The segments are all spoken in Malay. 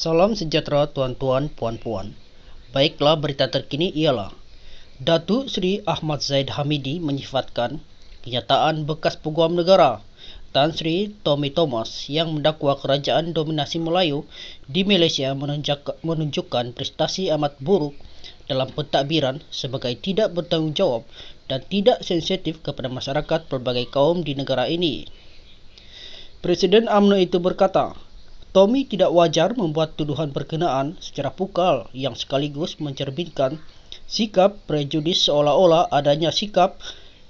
Salam sejahtera tuan-tuan, puan-puan. Baiklah, berita terkini ialah Datuk Seri Ahmad Zahid Hamidi menyifatkan kenyataan bekas Peguam Negara Tan Sri Tommy Thomas yang mendakwa kerajaan dominasi Melayu di Malaysia menunjukkan prestasi amat buruk dalam pentadbiran sebagai tidak bertanggungjawab dan tidak sensitif kepada masyarakat pelbagai kaum di negara ini. Presiden UMNO itu berkata, Tommy tidak wajar membuat tuduhan berkenaan secara pukal yang sekaligus mencerminkan sikap prejudis seolah-olah adanya sikap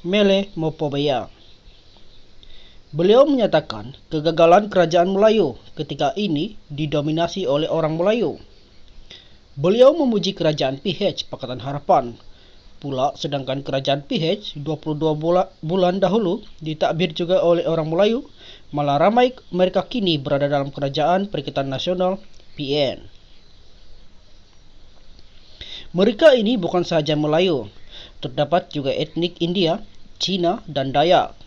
melemofobia. Beliau menyatakan kegagalan kerajaan Melayu ketika ini didominasi oleh orang Melayu. Beliau memuji kerajaan PH Pakatan Harapan pula, sedangkan kerajaan PH 22 bulan dahulu ditadbir juga oleh orang Melayu, malah ramai mereka kini berada dalam kerajaan Perikatan Nasional PN. Mereka ini bukan sahaja Melayu, terdapat juga etnik India, Cina dan Dayak.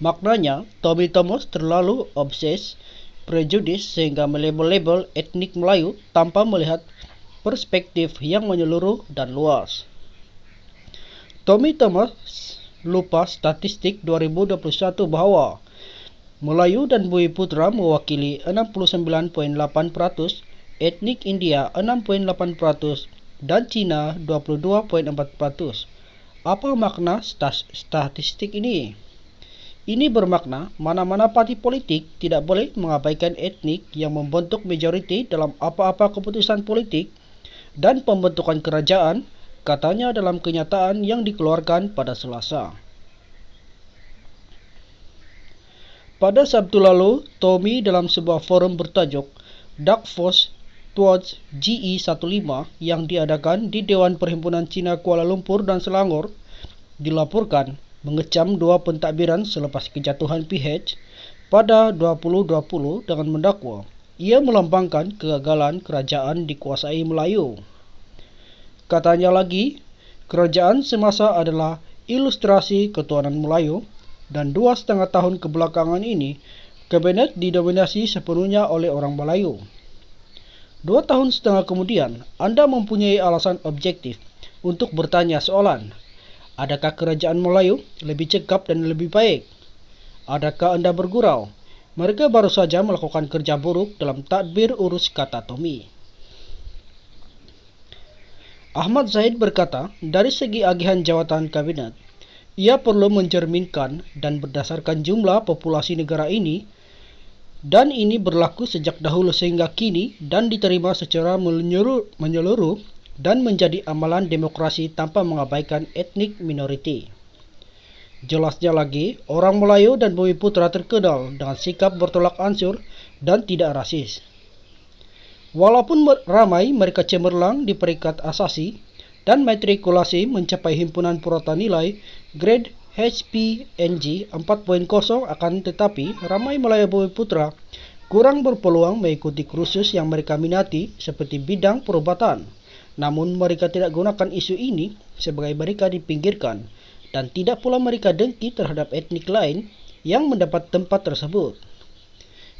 Maknanya, Tommy Thomas terlalu obses prejudis sehingga melabel-label etnik Melayu tanpa melihat perspektif yang menyeluruh dan luas. Tommy Thomas lupa statistik 2021 bahawa Melayu dan Bumiputra mewakili 69.8%, etnik India 6.8% dan Cina 22.4%. Apa makna statistik ini? Ini bermakna mana-mana parti politik tidak boleh mengabaikan etnik yang membentuk majoriti dalam apa-apa keputusan politik dan pembentukan kerajaan, katanya dalam kenyataan yang dikeluarkan pada Selasa. Pada Sabtu lalu, Tommy dalam sebuah forum bertajuk Dark Force Towards GE15 yang diadakan di Dewan Perhimpunan Cina Kuala Lumpur dan Selangor dilaporkan mengecam dua pentadbiran selepas kejatuhan PH pada 2020 dengan mendakwa ia melambangkan kegagalan kerajaan dikuasai Melayu. Katanya lagi, kerajaan semasa adalah ilustrasi ketuanan Melayu dan 2,5 tahun kebelakangan ini, kabinet didominasi sepenuhnya oleh orang Melayu. 2,5 tahun kemudian, anda mempunyai alasan objektif untuk bertanya soalan, adakah kerajaan Melayu lebih cekap dan lebih baik? Adakah anda bergurau? Mereka baru saja melakukan kerja buruk dalam tadbir urus, kata Tommy. Ahmad Zahid berkata, dari segi agihan jawatan kabinet, ia perlu mencerminkan dan berdasarkan jumlah populasi negara ini, dan ini berlaku sejak dahulu sehingga kini dan diterima secara menyeluruh dan menjadi amalan demokrasi tanpa mengabaikan etnik minoriti. Jelasnya lagi, orang Melayu dan Bumiputra terkenal dengan sikap bertolak ansur dan tidak rasis. Walaupun ramai mereka cemerlang di peringkat asasi dan matrikulasi mencapai himpunan purata nilai grade HPNG 4.0, akan tetapi ramai Melayu Bumiputra kurang berpeluang mengikuti kursus yang mereka minati seperti bidang perubatan. Namun mereka tidak gunakan isu ini sebagai mereka dipinggirkan dan tidak pula mereka dengki terhadap etnik lain yang mendapat tempat tersebut.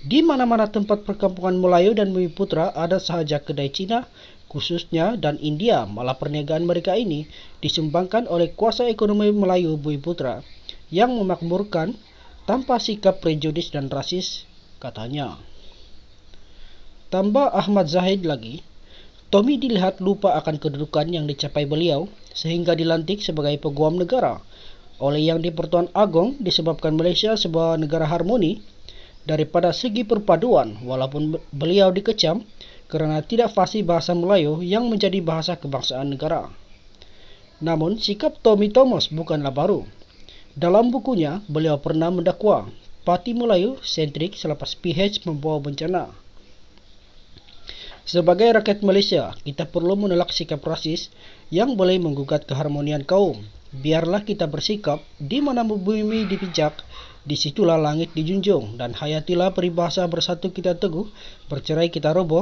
Di mana-mana tempat perkampungan Melayu dan Bumiputra ada sahaja kedai Cina khususnya dan India, malah perniagaan mereka ini disumbangkan oleh kuasa ekonomi Melayu Bumiputra yang memakmurkan tanpa sikap prejudis dan rasis, katanya. Tambah Ahmad Zahid lagi, Tommy dilihat lupa akan kedudukan yang dicapai beliau sehingga dilantik sebagai Peguam Negara oleh Yang di-Pertuan Agong disebabkan Malaysia sebuah negara harmoni daripada segi perpaduan, walaupun beliau dikecam kerana tidak fasih bahasa Melayu yang menjadi bahasa kebangsaan negara. Namun sikap Tommy Thomas bukanlah baru. Dalam bukunya, beliau pernah mendakwa Parti Melayu sentrik selepas PH membawa bencana. Sebagai rakyat Malaysia, kita perlu menolak sikap rasis yang boleh menggugat keharmonian kaum. Biarlah kita bersikap di mana bumi dipijak, disitulah langit dijunjung, dan hayatilah peribahasa bersatu kita teguh, bercerai kita roboh,